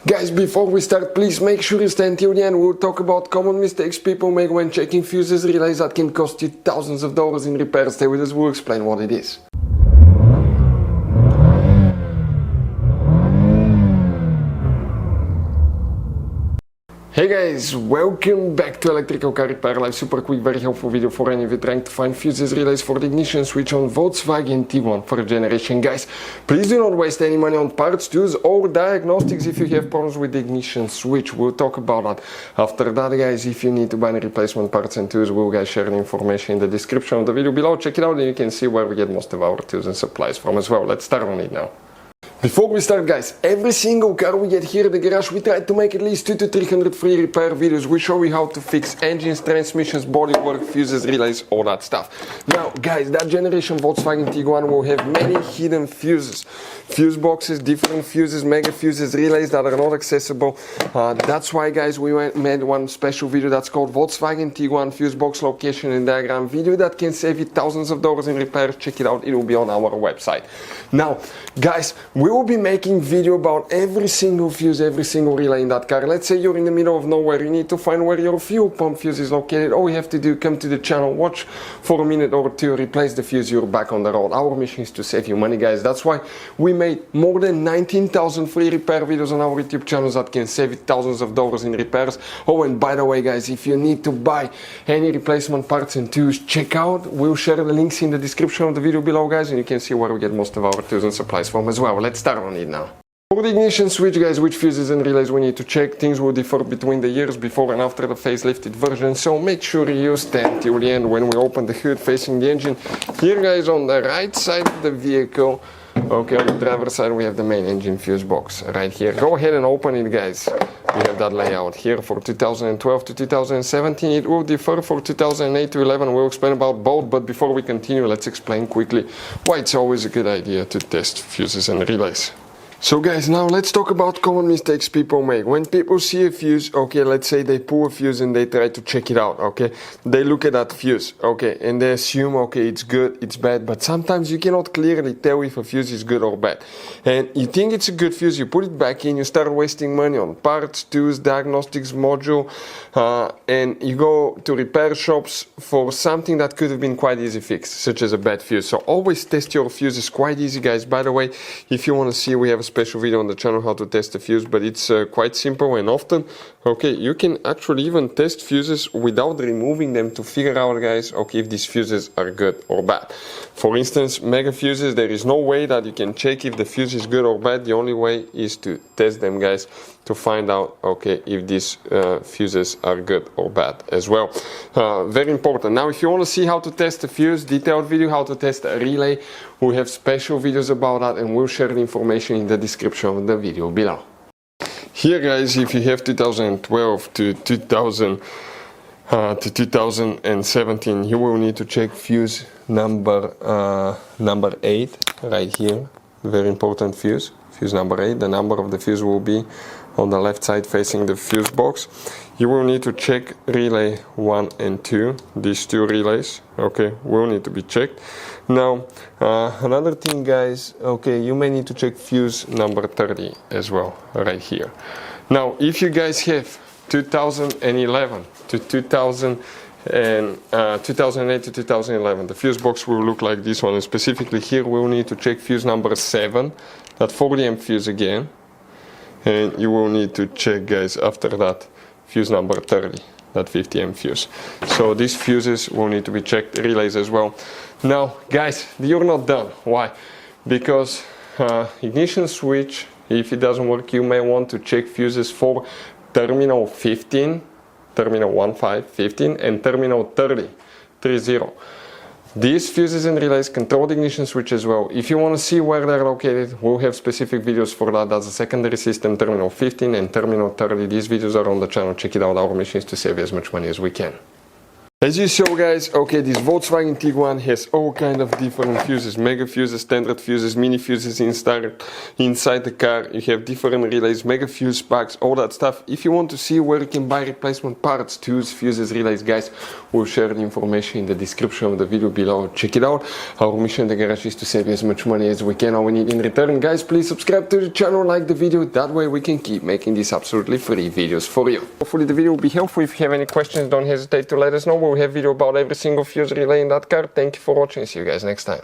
Guys, before we start, please make sure you stay until the end. We'll talk about common mistakes people make when checking fuses, relays that can cost you thousands of dollars in repairs. Stay with us, we'll explain what it is. Hey guys, welcome back to Electrical Car Repair Live. Super quick, very helpful video for any of you trying to find fuses, relays for the ignition switch on Volkswagen Tiguan for generation. Guys, please do not waste any money on parts, tools or diagnostics if you have problems with the ignition switch. We'll talk about that. After that, guys, if you need to buy any replacement parts and tools, we'll guys share the information in the description of the video below. Check it out and you can see where we get most of our tools and supplies from as well. Let's start on it now. Before we start, guys, every single car we get here in the garage, we try to make at least 200 to 300 free repair videos. We show you how to fix engines, transmissions, bodywork, fuses, relays, all that stuff. Now, guys, that generation Volkswagen Tiguan will have many hidden fuses. Fuse boxes, different fuses, mega fuses, relays that are not accessible. That's why, guys, we made one special video that's called Volkswagen Tiguan Fuse Box Location and Diagram video that can save you thousands of dollars in repairs. Check it out, it will be on our website. Now, guys, we will be making video about every single fuse, every single relay in that car. Let's say you're in the middle of nowhere, you need to find where your fuel pump fuse is located. All you have to do, come to the channel, watch for a minute or two, replace the fuse, you're back on the road. Our mission is to save you money, guys. That's why we made more than 19,000 free repair videos on our YouTube channels that can save you thousands of dollars in repairs. Oh, and by the way, guys, if you need to buy any replacement parts and tools, check out, we'll share the links in the description of the video below, guys, and you can see where we get most of our tools and supplies from as well. Let's start on it now. For the ignition switch, guys, which fuses and relays we need to check, things will differ between the years before and after the facelifted version, so make sure you stand till the end when we open the hood facing the engine. Here, guys, on the right side of the vehicle, okay, on the driver's side we have the main engine fuse box right here. Go ahead and open it, guys. We have that layout here for 2012 to 2017. It will differ for 2008 to 11. We'll explain about both, but before we continue, let's explain quickly why it's always a good idea to test fuses and relays. So guys, now let's talk about common mistakes people make. When people see a fuse, okay, let's say they pull a fuse and they try to check it out, okay? They look at that fuse, okay, and they assume, okay, it's good, it's bad, but sometimes you cannot clearly tell if a fuse is good or bad. And you think it's a good fuse, you put it back in, you start wasting money on parts, tools, diagnostics, module, and you go to repair shops for something that could have been quite easy fixed, such as a bad fuse. So always test your fuses, quite easy, guys. By the way, if you want to see, we have a special video on the channel how to test a fuse, but it's quite simple and often, okay, you can actually even test fuses without removing them to figure out, guys, okay, if these fuses are good or bad. For instance, mega fuses, there is no way that you can check if the fuse is good or bad. The only way is to test them, guys, to find out, okay, if these fuses are good or bad as well. Very important. Now, if you want to see how to test a fuse, detailed video how to test a relay, we have special videos about that and we'll share the information in the description of the video below. Here, guys, if you have 2012 to 2017, you will need to check fuse number 8 right here. Very important fuse. Fuse number 8. The number of the fuse will be on the left side facing the fuse box. You will need to check relay 1 and 2. These two relays, okay, will need to be checked. Now, another thing, guys, okay, you may need to check fuse number 30 as well, right here. Now, if you guys have 2011 to 2008 to 2011, the fuse box will look like this one, and specifically here we'll need to check fuse number 7, that 40 amp fuse again, and you will need to check, guys, after that fuse number 30, that 50 amp fuse. So these fuses will need to be checked, relays as well. Now, guys, you're not done. Why? Because ignition switch, if it doesn't work, you may want to check fuses for terminal 15, terminal 15, and terminal 30. These fuses and relays control the ignition switch as well. If you want to see where they're located, we'll have specific videos for that. That's the secondary system, terminal 15 and terminal 30. These videos are on the channel. Check it out. Our mission is to save you as much money as we can. As you saw guys, okay, this Volkswagen Tiguan has all kind of different fuses, mega fuses, standard fuses, mini fuses inside the car. You have different relays, mega fuse packs, all that stuff. If you want to see where you can buy replacement parts to use fuses, relays, guys, we'll share the information in the description of the video below. Check it out. Our mission in the garage is to save you as much money as we can. All we need in return, guys, please subscribe to the channel, like the video, that way we can keep making these absolutely free videos for you. Hopefully the video will be helpful. If you have any questions, don't hesitate to let us know. We have video about every single fuse relay in that car. Thank you for watching. See you guys next time.